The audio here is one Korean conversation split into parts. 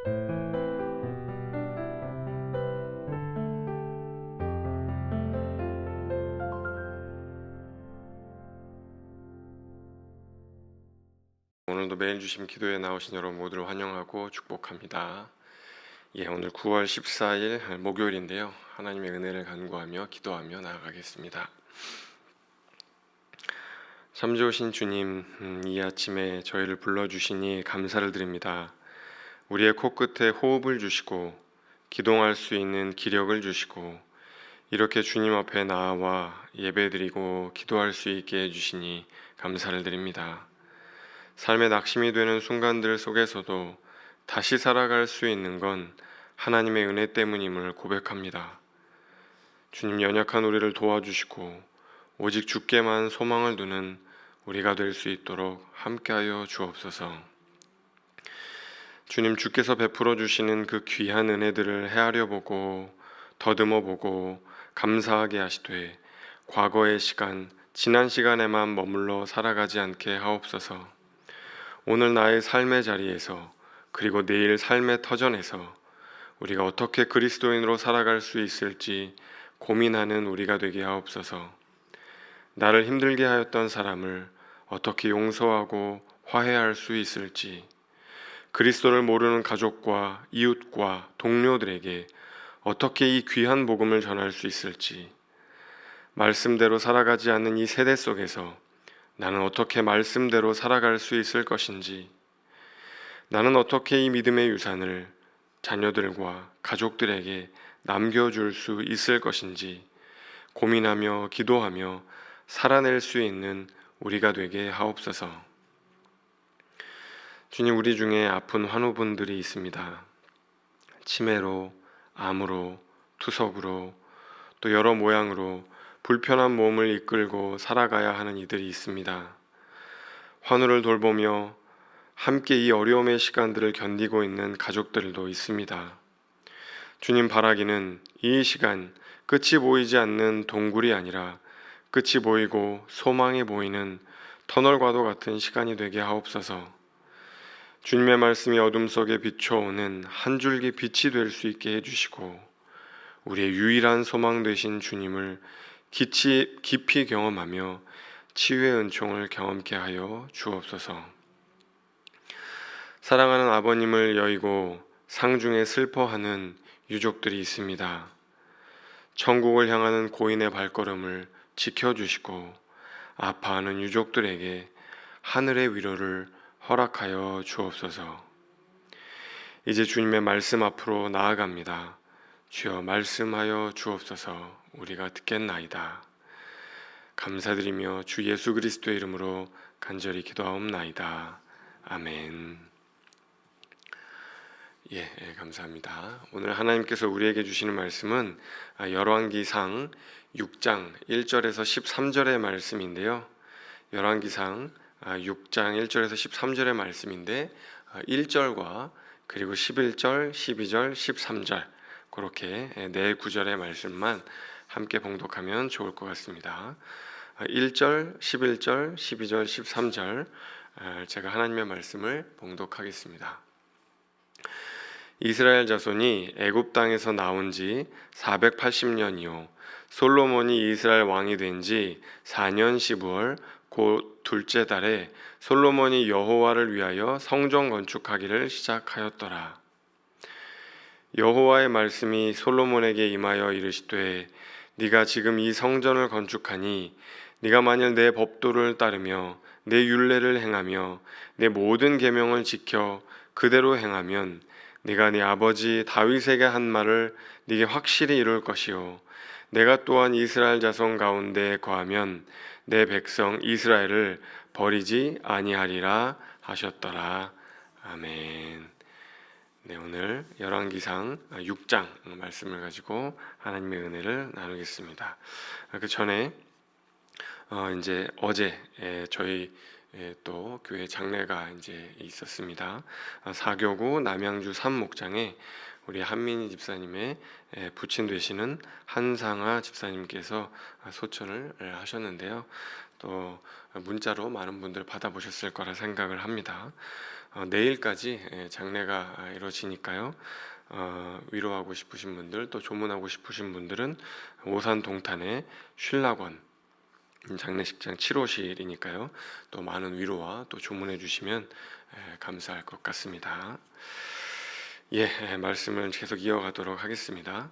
오늘도 매일 주심 기도에 나오신 여러분 모두를 환영하고 축복합니다. 오늘 9월 14일 목요일인데요. 하나님의 은혜를 간구하며 기도하며 나아가겠습니다. 참 좋으신 주님, 이 아침에 저희를 불러주시니 감사를 드립니다. 우리의 코끝에 호흡을 주시고 기동할 수 있는 기력을 주시고 이렇게 주님 앞에 나와 예배드리고 기도할 수 있게 해주시니 감사를 드립니다. 삶의 낙심이 되는 순간들 속에서도 다시 살아갈 수 있는 건 하나님의 은혜 때문임을 고백합니다. 주님, 연약한 우리를 도와주시고 오직 주께만 소망을 두는 우리가 될 수 있도록 함께하여 주옵소서. 주님, 주께서 베풀어 주시는 그 귀한 은혜들을 헤아려 보고 더듬어 보고 감사하게 하시되 과거의 시간, 지난 시간에만 머물러 살아가지 않게 하옵소서. 오늘 나의 삶의 자리에서 그리고 내일 삶의 터전에서 우리가 어떻게 그리스도인으로 살아갈 수 있을지 고민하는 우리가 되게 하옵소서. 나를 힘들게 하였던 사람을 어떻게 용서하고 화해할 수 있을지, 그리스도를 모르는 가족과 이웃과 동료들에게 어떻게 이 귀한 복음을 전할 수 있을지, 말씀대로 살아가지 않는 이 세대 속에서 나는 어떻게 말씀대로 살아갈 수 있을 것인지, 나는 어떻게 이 믿음의 유산을 자녀들과 가족들에게 남겨줄 수 있을 것인지 고민하며 기도하며 살아낼 수 있는 우리가 되게 하옵소서. 주님, 우리 중에 아픈 환우분들이 있습니다. 치매로, 암으로, 투석으로, 또 여러 모양으로 불편한 몸을 이끌고 살아가야 하는 이들이 있습니다. 환우를 돌보며 함께 이 어려움의 시간들을 견디고 있는 가족들도 있습니다. 주님, 바라기는 이 시간 끝이 보이지 않는 동굴이 아니라 끝이 보이고 소망이 보이는 터널과도 같은 시간이 되게 하옵소서. 주님의 말씀이 어둠 속에 비춰오는 한 줄기 빛이 될 수 있게 해주시고 우리의 유일한 소망 되신 주님을 깊이 경험하며 치유의 은총을 경험케 하여 주옵소서. 사랑하는 아버님을 여의고 상중에 슬퍼하는 유족들이 있습니다. 천국을 향하는 고인의 발걸음을 지켜주시고 아파하는 유족들에게 하늘의 위로를 허락하여 주옵소서. 이제 주님의 말씀 앞으로 나아갑니다. 주여, 말씀하여 주옵소서. 우리가 듣겠나이다. 감사드리며 주 예수 그리스도의 이름으로 간절히 기도하옵나이다. 아멘. 감사합니다. 오늘 하나님께서 우리에게 주시는 말씀은 열왕기상 6장 1절에서 13절의 말씀인데요. 열왕기상 6장 1절에서 13절의 말씀인데 1절과 그리고 11절, 12절, 13절 그렇게 네 구절의 말씀만 함께 봉독하면 좋을 것 같습니다. 1절, 11절, 12절, 13절 제가 하나님의 말씀을 봉독하겠습니다. 이스라엘 자손이 애굽 땅에서 나온 지 480년이요 솔로몬이 이스라엘 왕이 된 지 4년 10월 곧 둘째 달에 솔로몬이 여호와를 위하여 성전 건축하기를 시작하였더라. 여호와의 말씀이 솔로몬에게 임하여 이르시되 네가 지금 이 성전을 건축하니 네가 만일 내 법도를 따르며 내 율례를 행하며 내 모든 계명을 지켜 그대로 행하면 네가 네 아버지 다윗에게 한 말을 네게 확실히 이룰 것이요 내가 또한 이스라엘 자손 가운데 거하면 내 백성 이스라엘을 버리지 아니하리라 하셨더라. 아멘. 오늘 열왕기상 6장 말씀을 가지고 하나님의 은혜를 나누겠습니다. 그 전에 이제 어제 저희 또 교회 장례가 이제 있었습니다. 사교구 남양주 삼목장에 우리 한민희 집사님의 부친 되시는 한상아 집사님께서 소천을 하셨는데요. 또 문자로 많은 분들 받아보셨을 거라 생각을 합니다. 내일까지 장례가 이루어지니까요. 위로하고 싶으신 분들, 또 조문하고 싶으신 분들은 오산 동탄의 슌락원 장례식장 7호실이니까요. 또 많은 위로와 또 조문해 주시면 감사할 것 같습니다. 말씀을 계속 이어가도록 하겠습니다.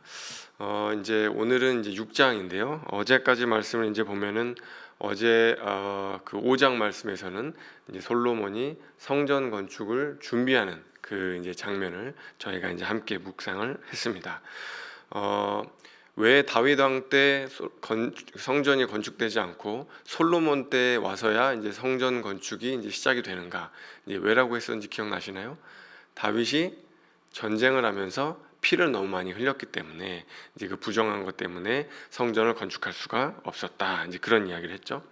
이제 오늘은 이제 6장인데요. 어제까지 말씀을 이제 보면은 어제 그 5장 말씀에서는 이제 솔로몬이 성전 건축을 준비하는 그 이제 장면을 저희가 이제 함께 묵상을 했습니다. 왜 다윗 왕 때 성전이 건축되지 않고 솔로몬 때 와서야 이제 성전 건축이 이제 시작이 되는가? 이제 왜라고 했었는지 기억나시나요? 다윗이 전쟁을 하면서 피를 너무 많이 흘렸기 때문에 이제 그 부정한 것 때문에 성전을 건축할 수가 없었다. 이제 그런 이야기를 했죠.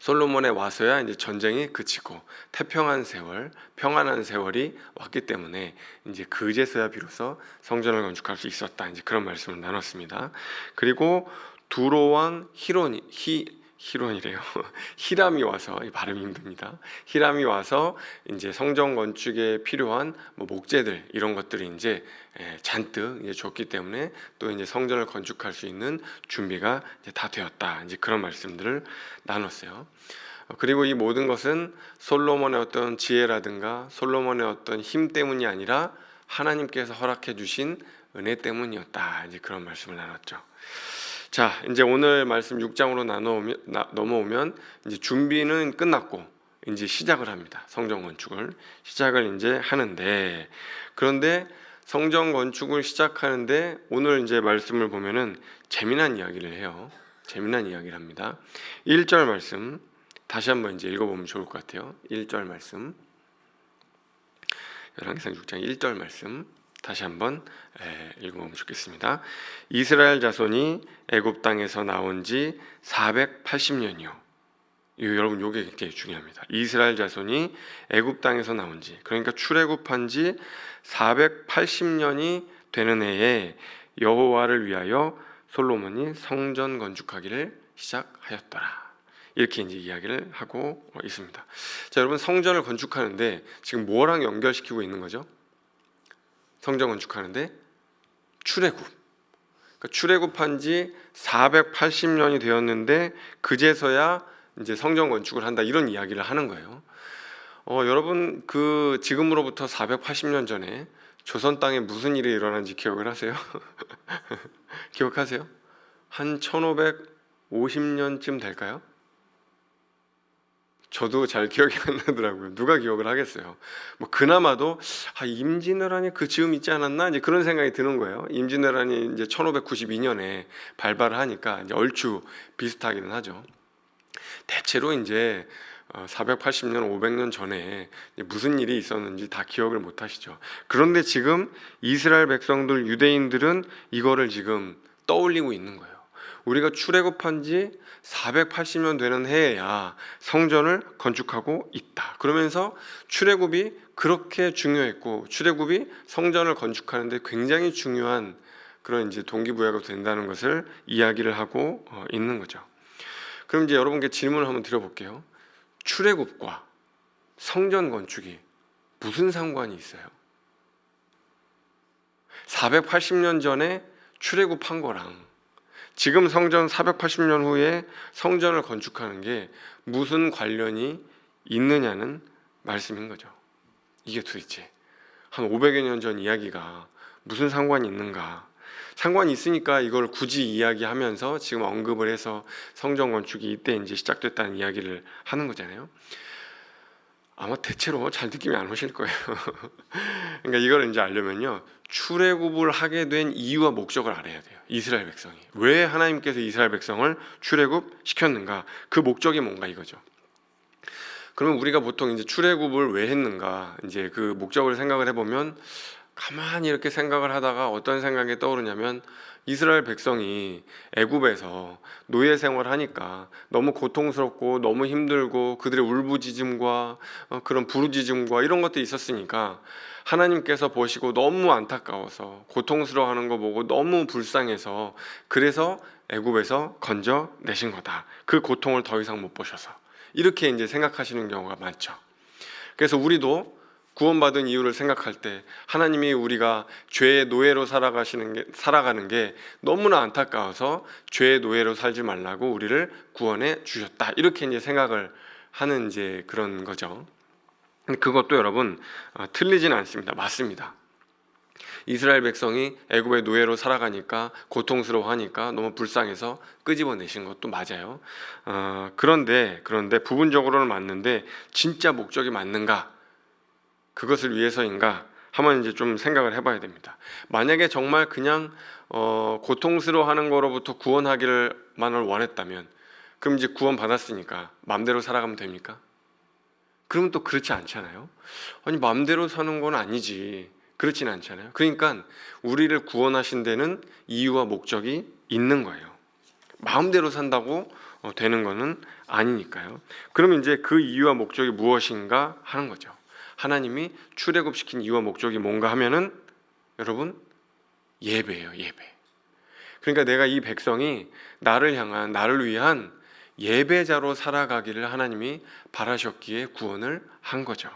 솔로몬에 와서야 이제 전쟁이 그치고 태평한 세월, 평안한 세월이 왔기 때문에 이제 그제서야 비로소 성전을 건축할 수 있었다. 이제 그런 말씀을 나눴습니다. 그리고 두로 왕 히론이래요. 히람이 와서, 발음이 힘듭니다. 히람이 와서 이제 성전 건축에 필요한 목재들 이런 것들이 이제 잔뜩 이제 줬기 때문에 또 이제 성전을 건축할 수 있는 준비가 이제 다 되었다. 이제 그런 말씀들을 나눴어요. 그리고 이 모든 것은 솔로몬의 어떤 지혜라든가 솔로몬의 어떤 힘 때문이 아니라 하나님께서 허락해 주신 은혜 때문이었다. 이제 그런 말씀을 나눴죠. 자, 이제 오늘 말씀 6장으로 넘어오면 이제 준비는 끝났고 이제 시작을 합니다. 성전 건축을 시작을 이제 하는데, 그런데 성전 건축을 시작하는데 오늘 이제 말씀을 보면은 재미난 이야기를 해요. 재미난 이야기를 합니다. 1절 말씀 다시 한번 이제 읽어보면 좋을 것 같아요. 1절 말씀, 열왕기상 6장 1절 말씀 다시 한번 읽어보면 좋겠습니다. 이스라엘 자손이 애굽 땅에서 나온 지 480년이요. 여러분, 이게 굉장히 중요합니다. 이스라엘 자손이 애굽 땅에서 나온 지, 그러니까 출애굽한 지 480년이 되는 해에 여호와를 위하여 솔로몬이 성전 건축하기를 시작하였더라. 이렇게 이제 이야기를 하고 있습니다. 자, 여러분, 성전을 건축하는데 지금 뭐랑 연결시키고 있는 거죠? 성전 건축하는데 출애굽. 그러니까 출애굽한 지 480년이 되었는데 그제서야 이제 성전 건축을 한다, 이런 이야기를 하는 거예요. 여러분, 그 지금으로부터 480년 전에 조선 땅에 무슨 일이 일어난지 기억을 하세요? 기억하세요? 한 1550년쯤 될까요? 저도 잘 기억이 안 나더라고요. 누가 기억을 하겠어요. 그나마도 임진왜란이 그 즈음 있지 않았나, 이제 그런 생각이 드는 거예요. 임진왜란이 이제 1592년에 발발을 하니까 이제 얼추 비슷하기는 하죠. 대체로 이제 480년, 500년 전에 무슨 일이 있었는지 다 기억을 못 하시죠. 그런데 지금 이스라엘 백성들, 유대인들은 이거를 지금 떠올리고 있는 거예요. 우리가 출애굽한 지 480년 되는 해에야 성전을 건축하고 있다. 그러면서 출애굽이 그렇게 중요했고, 출애굽이 성전을 건축하는데 굉장히 중요한 그런 이제 동기부여가 된다는 것을 이야기를 하고 있는 거죠. 그럼 이제 여러분께 질문을 한번 드려볼게요. 출애굽과 성전 건축이 무슨 상관이 있어요? 480년 전에 출애굽한 거랑 지금 성전 480년 후에 성전을 건축하는 게 무슨 관련이 있느냐는 말씀인 거죠. 이게 도대체 한 500여 년 전 이야기가 무슨 상관이 있는가? 상관이 있으니까 이걸 굳이 이야기하면서 지금 언급을 해서 성전 건축이 이때 이제 시작됐다는 이야기를 하는 거잖아요. 아마 대체로 잘 느낌이 안 오실 거예요. 그러니까 이걸 이제 알려면요, 출애굽을 하게 된 이유와 목적을 알아야 돼요. 이스라엘 백성이 왜 하나님께서 이스라엘 백성을 출애굽 시켰는가, 그 목적이 뭔가 이거죠. 그러면 우리가 보통 이제 출애굽을 왜 했는가, 이제 그 목적을 생각을 해보면 가만히 이렇게 생각을 하다가 어떤 생각이 떠오르냐면, 이스라엘 백성이 애굽에서 노예 생활하니까 너무 고통스럽고 너무 힘들고 그들의 울부짖음과 그런 부르짖음과 이런 것들이 있었으니까 하나님께서 보시고 너무 안타까워서 고통스러워하는 거 보고 너무 불쌍해서 그래서 애굽에서 건져내신 거다. 그 고통을 더 이상 못 보셔서, 이렇게 이제 생각하시는 경우가 많죠. 그래서 우리도 구원받은 이유를 생각할 때 하나님이 우리가 죄의 노예로 살아가는 게 너무나 안타까워서 죄의 노예로 살지 말라고 우리를 구원해 주셨다, 이렇게 이제 생각을 하는 이제 그런 거죠. 근데 그것도 여러분 틀리지는 않습니다. 맞습니다. 이스라엘 백성이 애굽의 노예로 살아가니까 고통스러워하니까 너무 불쌍해서 끄집어내신 것도 맞아요. 그런데 부분적으로는 맞는데 진짜 목적이 맞는가? 그것을 위해서인가? 한번 이제 좀 생각을 해봐야 됩니다. 만약에 정말 그냥 고통스러워하는 거로부터 구원하기를만을 원했다면, 그럼 이제 구원 받았으니까 마음대로 살아가면 됩니까? 그러면 또 그렇지 않잖아요. 아니, 마음대로 사는 건 아니지. 그렇진 않잖아요. 그러니까 우리를 구원하신 데는 이유와 목적이 있는 거예요. 마음대로 산다고 되는 거는 아니니까요. 그러면 이제 그 이유와 목적이 무엇인가 하는 거죠. 하나님이 출애굽시킨 이유와 목적이 뭔가 하면은 여러분, 예배예요. 예배. 그러니까 내가 이 백성이 나를 위한 예배자로 살아가기를 하나님이 바라셨기에 구원을 한 거죠.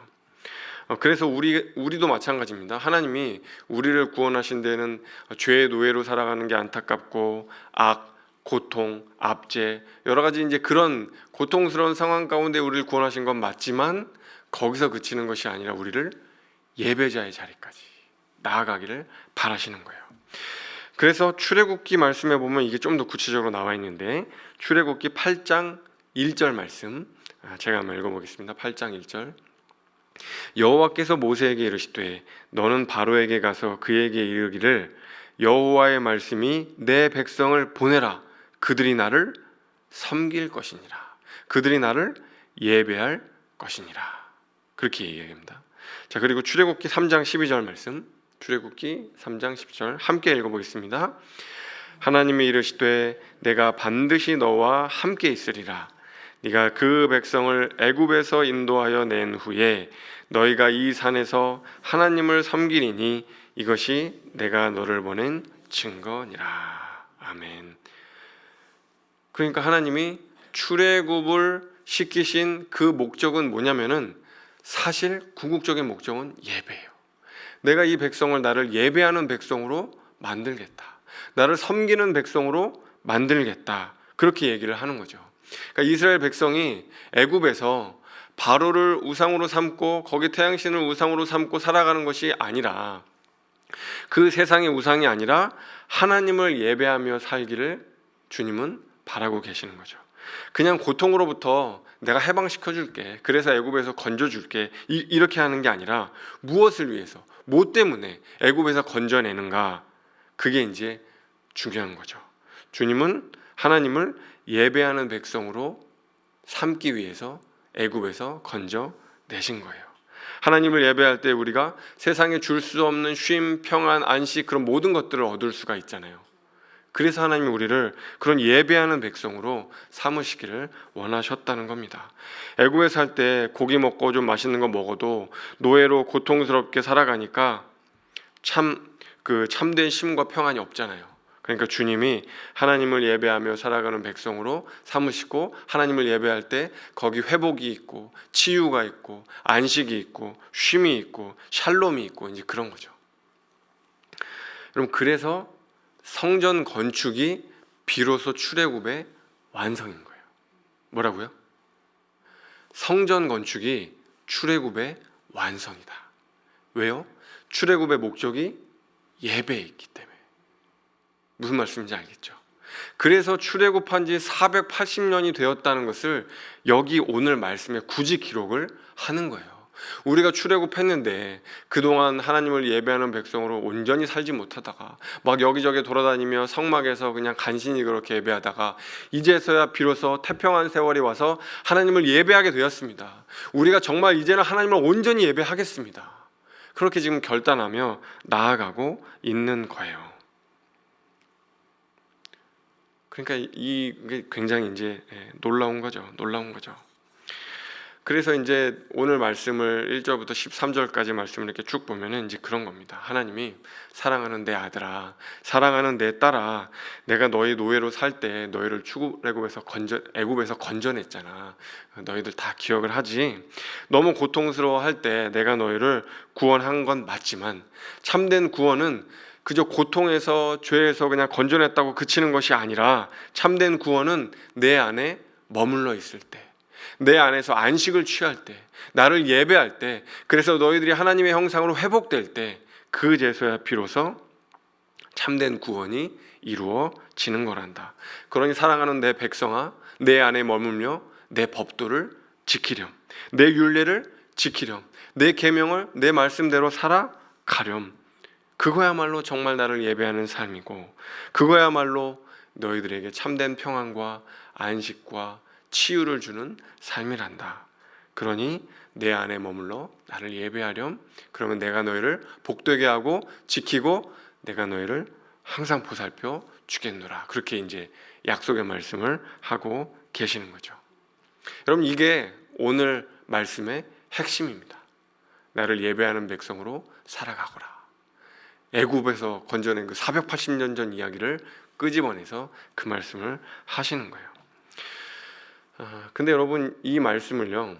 그래서 우리도 마찬가지입니다. 하나님이 우리를 구원하신 데는 죄의 노예로 살아가는 게 안타깝고 악, 고통, 압제, 여러 가지 이제 그런 고통스러운 상황 가운데 우리를 구원하신 건 맞지만 거기서 그치는 것이 아니라 우리를 예배자의 자리까지 나아가기를 바라시는 거예요. 그래서 출애굽기 말씀에 보면 이게 좀 더 구체적으로 나와 있는데, 출애굽기 8장 1절 말씀 제가 한번 읽어보겠습니다. 8장 1절. 여호와께서 모세에게 이르시되 너는 바로에게 가서 그에게 이르기를 여호와의 말씀이 내 백성을 보내라. 그들이 나를 섬길 것이니라. 그들이 나를 예배할 것이니라. 그렇게 얘기합니다. 자, 그리고 출애굽기 3장 12절 말씀, 출애굽기 3장 10절 함께 읽어보겠습니다. 하나님이 이르시되 내가 반드시 너와 함께 있으리라. 네가 그 백성을 애굽에서 인도하여 낸 후에 너희가 이 산에서 하나님을 섬기리니 이것이 내가 너를 보낸 증거니라. 아멘. 그러니까 하나님이 출애굽을 시키신 그 목적은 뭐냐면은 사실 궁극적인 목적은 예배예요. 내가 이 백성을 나를 예배하는 백성으로 만들겠다. 나를 섬기는 백성으로 만들겠다. 그렇게 얘기를 하는 거죠. 그러니까 이스라엘 백성이 애굽에서 바로를 우상으로 삼고 거기 태양신을 우상으로 삼고 살아가는 것이 아니라, 그 세상의 우상이 아니라 하나님을 예배하며 살기를 주님은 바라고 계시는 거죠. 그냥 고통으로부터 내가 해방시켜줄게, 그래서 애굽에서 건져줄게, 이렇게 하는 게 아니라 무엇을 위해서, 뭐 때문에 애굽에서 건져내는가, 그게 이제 중요한 거죠. 주님은 하나님을 예배하는 백성으로 삼기 위해서 애굽에서 건져내신 거예요. 하나님을 예배할 때 우리가 세상에 줄 수 없는 쉼, 평안, 안식, 그런 모든 것들을 얻을 수가 있잖아요. 그래서 하나님이 우리를 그런 예배하는 백성으로 삼으시기를 원하셨다는 겁니다. 애굽에 살 때 고기 먹고 좀 맛있는 거 먹어도 노예로 고통스럽게 살아가니까 참된 쉼과 평안이 없잖아요. 그러니까 주님이 하나님을 예배하며 살아가는 백성으로 삼으시고, 하나님을 예배할 때 거기 회복이 있고 치유가 있고 안식이 있고 쉼이 있고 샬롬이 있고 이제 그런 거죠. 여러분, 그래서 성전 건축이 비로소 출애굽의 완성인 거예요. 뭐라고요? 성전 건축이 출애굽의 완성이다. 왜요? 출애굽의 목적이 예배에 있기 때문에. 무슨 말씀인지 알겠죠? 그래서 출애굽한 지 480년이 되었다는 것을 여기 오늘 말씀에 굳이 기록을 하는 거예요. 우리가 출애굽했는데 그동안 하나님을 예배하는 백성으로 온전히 살지 못하다가 막 여기저기 돌아다니며 성막에서 그냥 간신히 그렇게 예배하다가 이제서야 비로소 태평한 세월이 와서 하나님을 예배하게 되었습니다. 우리가 정말 이제는 하나님을 온전히 예배하겠습니다. 그렇게 지금 결단하며 나아가고 있는 거예요. 그러니까 이게 굉장히 이제 놀라운 거죠. 놀라운 거죠. 그래서 이제 오늘 말씀을 1절부터 13절까지 말씀을 이렇게 쭉 보면은 이제 그런 겁니다. 하나님이 사랑하는 내 아들아, 사랑하는 내 딸아, 내가 너희 노예로 살 때 너희를 애굽에서 건져냈잖아. 너희들 다 기억을 하지. 너무 고통스러워할 때 내가 너희를 구원한 건 맞지만 참된 구원은 그저 고통에서 죄에서 그냥 건져냈다고 그치는 것이 아니라 참된 구원은 내 안에 머물러 있을 때, 내 안에서 안식을 취할 때, 나를 예배할 때, 그래서 너희들이 하나님의 형상으로 회복될 때 그제서야 비로소 참된 구원이 이루어지는 거란다. 그러니 사랑하는 내 백성아, 내 안에 머물며 내 법도를 지키렴, 내 율례를 지키렴, 내 계명을 내 말씀대로 살아가렴. 그거야말로 정말 나를 예배하는 삶이고, 그거야말로 너희들에게 참된 평안과 안식과 치유를 주는 삶이란다. 그러니 내 안에 머물러 나를 예배하렴. 그러면 내가 너희를 복되게 하고 지키고 내가 너희를 항상 보살펴 주겠노라. 그렇게 이제 약속의 말씀을 하고 계시는 거죠. 여러분, 이게 오늘 말씀의 핵심입니다. 나를 예배하는 백성으로 살아가거라. 애굽에서 건져낸 그 480년 전 이야기를 끄집어내서 그 말씀을 하시는 거예요. 근데 여러분, 이 말씀을요,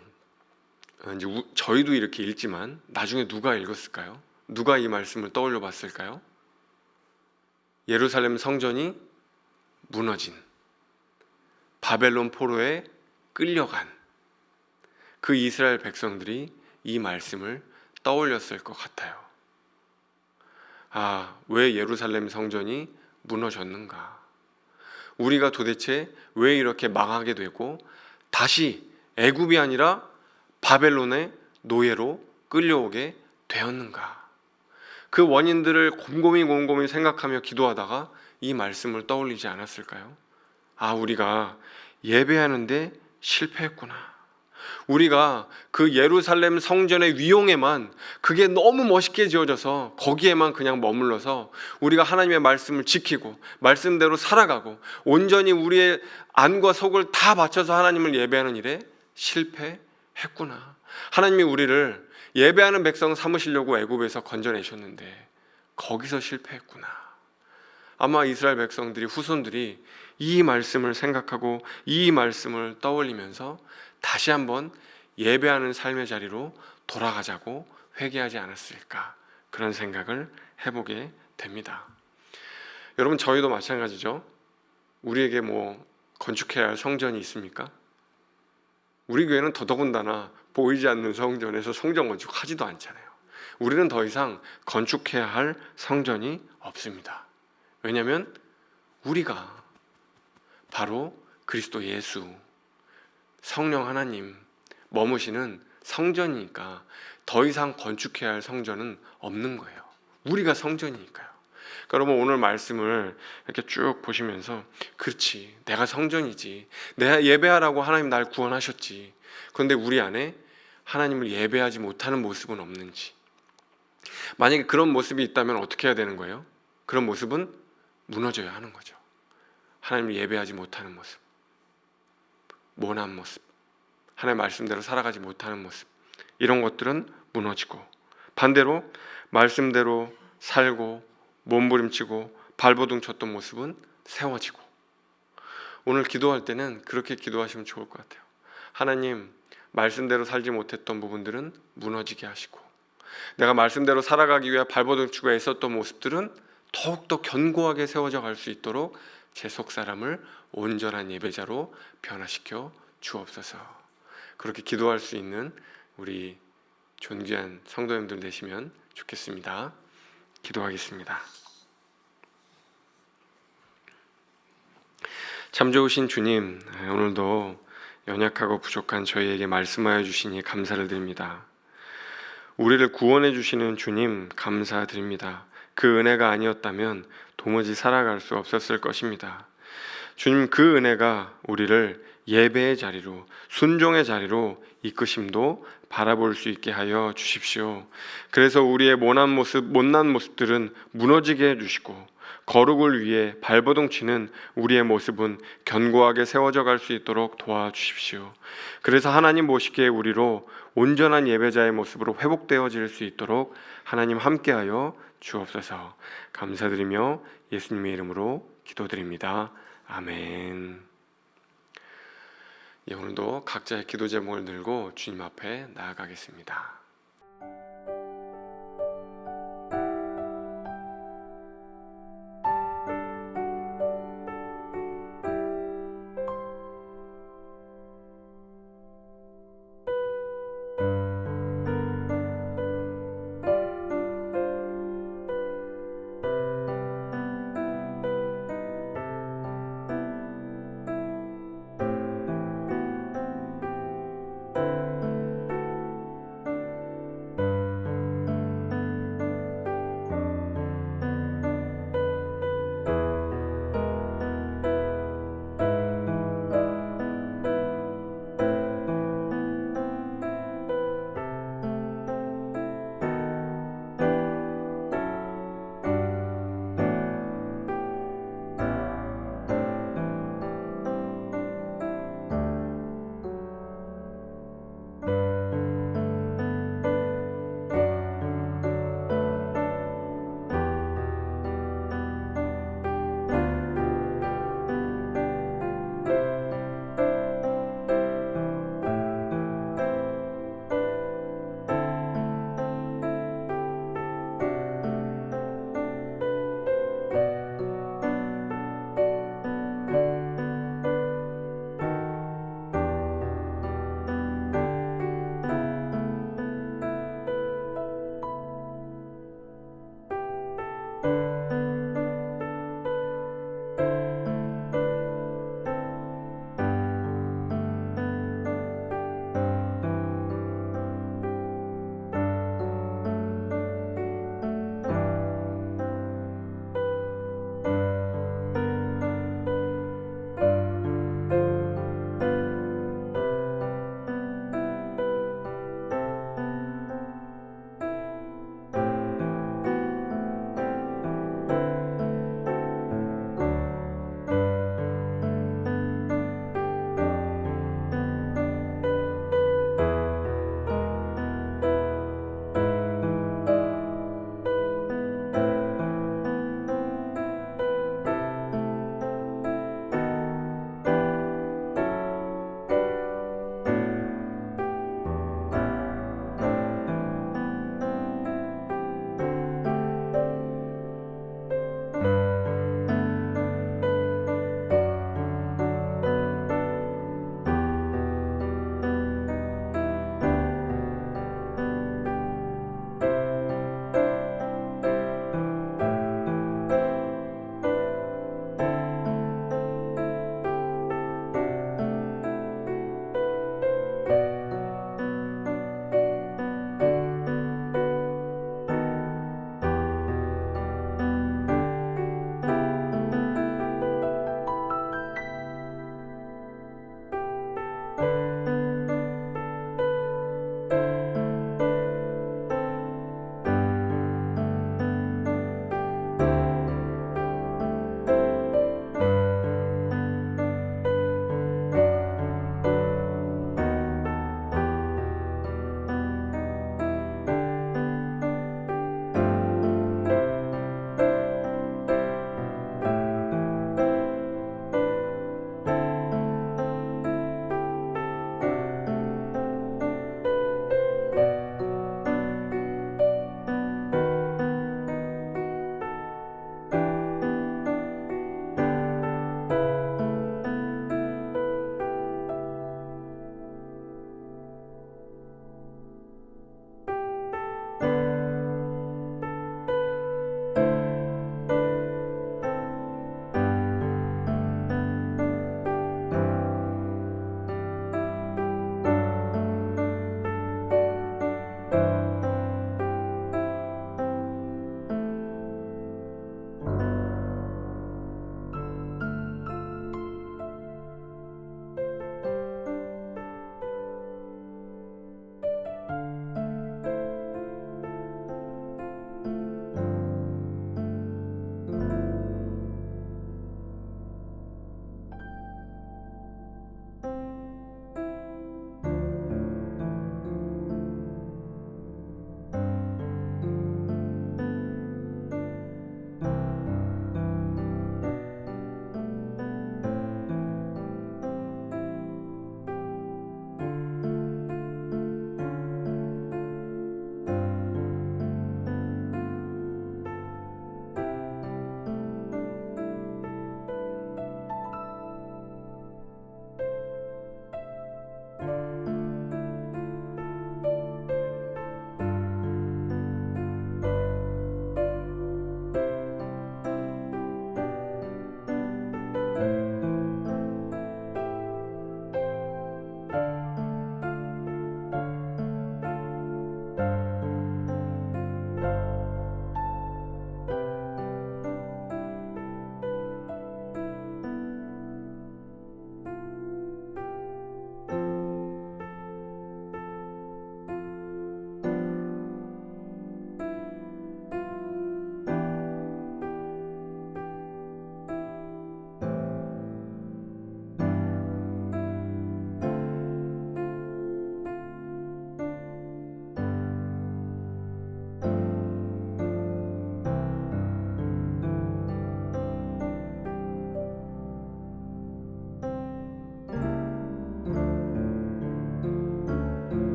이제 저희도 이렇게 읽지만 나중에 누가 읽었을까요? 누가 이 말씀을 떠올려 봤을까요? 예루살렘 성전이 무너진, 바벨론 포로에 끌려간 그 이스라엘 백성들이 이 말씀을 떠올렸을 것 같아요. 왜 예루살렘 성전이 무너졌는가? 우리가 도대체 왜 이렇게 망하게 되고 다시 애굽이 아니라 바벨론의 노예로 끌려오게 되었는가? 그 원인들을 곰곰이 생각하며 기도하다가 이 말씀을 떠올리지 않았을까요? 우리가 예배하는데 실패했구나. 우리가 그 예루살렘 성전의 위용에만, 그게 너무 멋있게 지어져서 거기에만 그냥 머물러서 우리가 하나님의 말씀을 지키고 말씀대로 살아가고 온전히 우리의 안과 속을 다 바쳐서 하나님을 예배하는 일에 실패했구나. 하나님이 우리를 예배하는 백성 삼으시려고 애굽에서 건져내셨는데 거기서 실패했구나. 아마 이스라엘 백성들이, 후손들이 이 말씀을 생각하고 이 말씀을 떠올리면서 다시 한번 예배하는 삶의 자리로 돌아가자고 회개하지 않았을까, 그런 생각을 해보게 됩니다. 여러분, 저희도 마찬가지죠. 우리에게 건축해야 할 성전이 있습니까? 우리 교회는 더더군다나 보이지 않는 성전에서 성전 건축하지도 않잖아요. 우리는 더 이상 건축해야 할 성전이 없습니다. 왜냐하면 우리가 바로 그리스도 예수, 성령 하나님 머무시는 성전이니까 더 이상 건축해야 할 성전은 없는 거예요. 우리가 성전이니까요. 여러분, 오늘 말씀을 이렇게 쭉 보시면서, 그렇지, 내가 성전이지, 내가 예배하라고 하나님 날 구원하셨지. 그런데 우리 안에 하나님을 예배하지 못하는 모습은 없는지, 만약에 그런 모습이 있다면 어떻게 해야 되는 거예요? 그런 모습은 무너져야 하는 거죠. 하나님을 예배하지 못하는 모습, 모난 모습, 하나님의 말씀대로 살아가지 못하는 모습, 이런 것들은 무너지고, 반대로 말씀대로 살고 몸부림치고 발버둥 쳤던 모습은 세워지고, 오늘 기도할 때는 그렇게 기도하시면 좋을 것 같아요. 하나님, 말씀대로 살지 못했던 부분들은 무너지게 하시고, 내가 말씀대로 살아가기 위해 발버둥 치고 애썼던 모습들은 더욱더 견고하게 세워져 갈 수 있도록 제 속사람을 온전한 예배자로 변화시켜 주옵소서. 그렇게 기도할 수 있는 우리 존귀한 성도님들 되시면 좋겠습니다. 기도하겠습니다. 참 좋으신 주님, 오늘도 연약하고 부족한 저희에게 말씀하여 주시니 감사를 드립니다. 우리를 구원해 주시는 주님 감사드립니다. 그 은혜가 아니었다면 도무지 살아갈 수 없었을 것입니다. 주님, 그 은혜가 우리를 예배의 자리로, 순종의 자리로 이끄심도 바라볼 수 있게 하여 주십시오. 그래서 우리의 못난 모습들은 무너지게 해주시고, 거룩을 위해 발버둥 치는 우리의 모습은 견고하게 세워져 갈 수 있도록 도와주십시오. 그래서 하나님 보시기에 우리로 온전한 예배자의 모습으로 회복되어질 수 있도록 하나님 함께하여 주옵소서. 감사드리며 예수님의 이름으로 기도드립니다. 아멘. 오늘도 각자의 기도 제목을 들고 주님 앞에 나아가겠습니다.